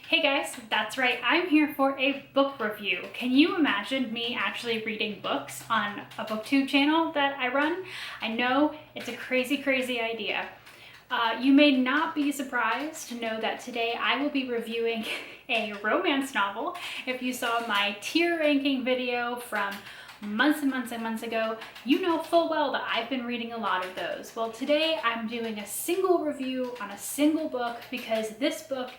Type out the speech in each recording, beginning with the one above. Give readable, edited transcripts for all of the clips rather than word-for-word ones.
Hey guys, that's right, I'm here for a book review. Can you imagine me actually reading books on a booktube channel that I run? I know it's a crazy idea. You may not be surprised to know that today I will be reviewing a romance novel. If you saw my tier ranking video from months and months ago, you know full well that I've been reading a lot of those. Well, today I'm doing a single review on a single book because this book,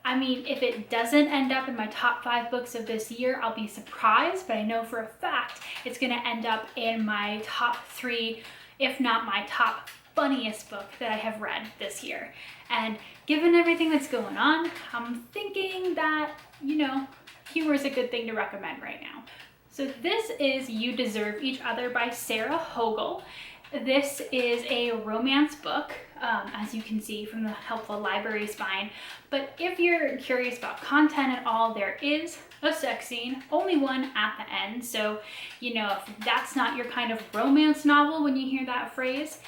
I mean, if it doesn't end up in my top 5 books of this year, I'll be surprised, but I know for a fact it's gonna end up in my top 3, if not my top funniest book that I have read this year. And given everything that's going on, I'm thinking that, humor is a good thing to recommend right now. So this is You Deserve Each Other by Sarah Hogle. This is a romance book, as you can see from the helpful library spine. But if you're curious about content at all, there is a sex scene, only one at the end. So, if that's not your kind of romance novel when you hear that phrase,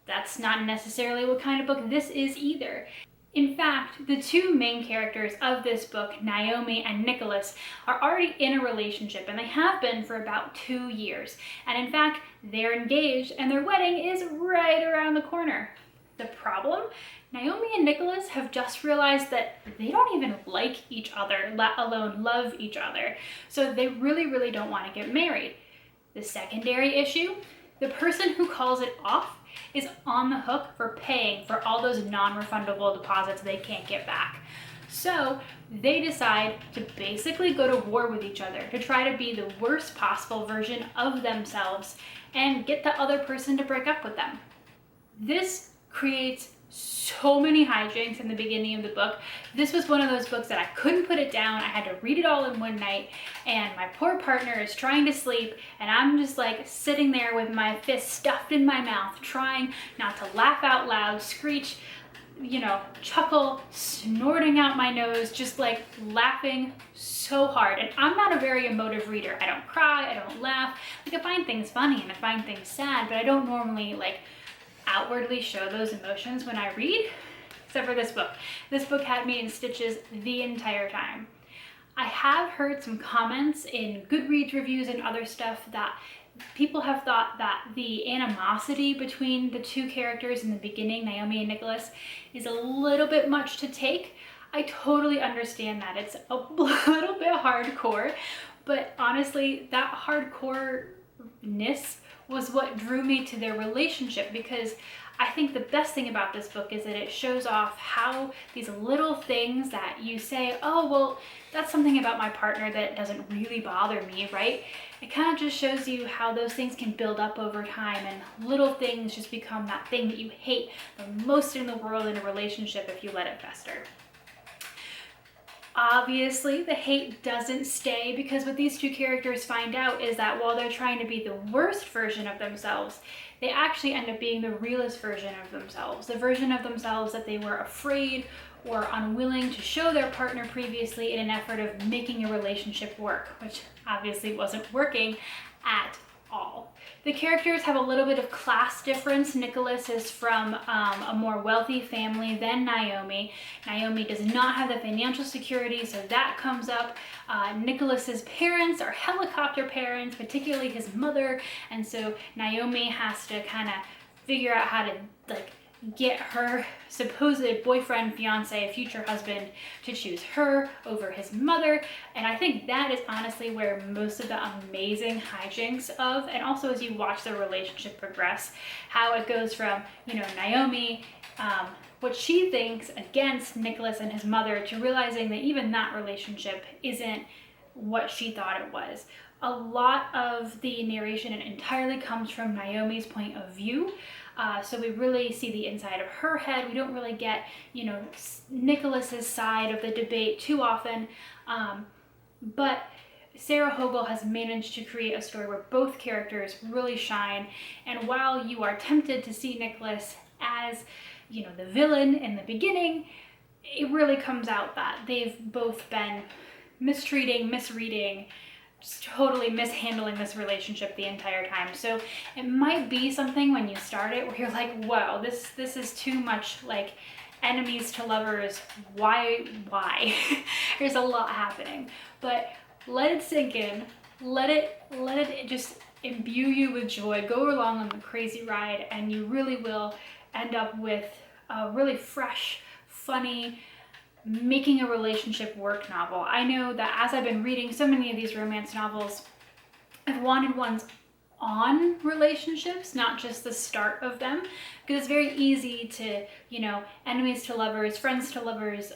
that's not necessarily what kind of book this is either. In fact, the two main characters of this book, Naomi and Nicholas, are already in a relationship, and they have been for about 2 years. And in fact, they're engaged and their wedding is right around the corner. The problem? Naomi and Nicholas have just realized that they don't even like each other, let alone love each other. So they really don't want to get married. The secondary issue? The person who calls it off is on the hook for paying for all those non-refundable deposits they can't get back. So they decide to basically go to war with each other to try to be the worst possible version of themselves and get the other person to break up with them. This creates so many hijinks in the beginning of the book. This was one of those books that I couldn't put it down. I had to read it all in one night, and my poor partner is trying to sleep, and I'm just like sitting there with my fist stuffed in my mouth, trying not to laugh out loud, screech, chuckle, snorting out my nose, just like laughing so hard. And I'm not a very emotive reader. I don't cry, I don't laugh. Like, I find things funny and I find things sad, but I don't normally outwardly show those emotions when I read, except for this book. This book had me in stitches the entire time. I have heard some comments in Goodreads reviews and other stuff that people have thought that the animosity between the two characters in the beginning, Naomi and Nicholas, is a little bit much to take. I totally understand that. It's a little bit hardcore, but honestly, that hardcore-ness was what drew me to their relationship, because I think the best thing about this book is that it shows off how these little things that you say, oh, well, that's something about my partner that doesn't really bother me, right? It kind of just shows you how those things can build up over time, and little things just become that thing that you hate the most in the world in a relationship if you let it fester. Obviously, the hate doesn't stay, because what these two characters find out is that while they're trying to be the worst version of themselves, they actually end up being the realest version of themselves, the version of themselves that they were afraid or unwilling to show their partner previously in an effort of making a relationship work, which obviously wasn't working at all. The characters have a little bit of class difference. Nicholas is from a more wealthy family than Naomi. Naomi does not have the financial security, so that comes up. Nicholas's parents are helicopter parents, particularly his mother, and so Naomi has to kind of figure out how to get her supposed boyfriend, fiance, future husband to choose her over his mother. And I think that is honestly where most of the amazing hijinks of, and also as you watch the relationship progress, how it goes from, Naomi, what she thinks against Nicholas and his mother, to realizing that even that relationship isn't what she thought it was. A lot of the narration entirely comes from Naomi's point of view. So we really see the inside of her head. We don't really get, Nicholas's side of the debate too often. But Sarah Hogle has managed to create a story where both characters really shine. And while you are tempted to see Nicholas as, the villain in the beginning, it really comes out that they've both been mistreating, misreading, just totally mishandling this relationship the entire time. So it might be something when you start it where you're like, whoa, this is too much like enemies to lovers, why? There's a lot happening, but let it sink in, let it just imbue you with joy, go along on the crazy ride, and you really will end up with a really fresh, funny, making a relationship work novel. I know that as I've been reading so many of these romance novels, I've wanted ones on relationships, not just the start of them, because it's very easy to, you know, enemies to lovers, friends to lovers,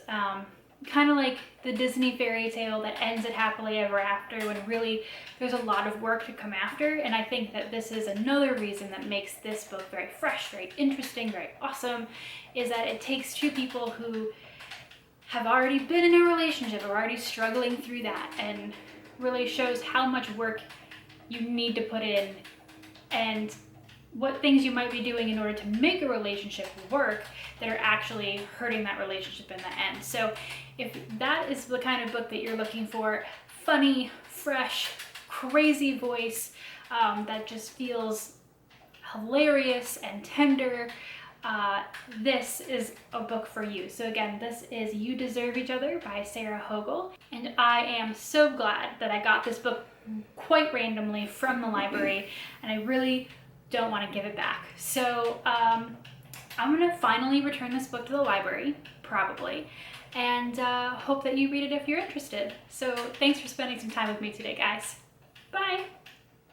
kind of like the Disney fairy tale that ends it happily ever after, when really there's a lot of work to come after. And I think that this is another reason that makes this book very fresh, very interesting, very awesome, is that it takes two people who have already been in a relationship, are already struggling through that, and really shows how much work you need to put in and what things you might be doing in order to make a relationship work that are actually hurting that relationship in the end. So if that is the kind of book that you're looking for, funny, fresh, crazy voice that just feels hilarious and tender, this is a book for you. So again, this is You Deserve Each Other by Sarah Hogle, and I am so glad that I got this book quite randomly from the library, and I really don't want to give it back. So I'm gonna finally return this book to the library, probably, and hope that you read it if you're interested. So thanks for spending some time with me today, guys. Bye!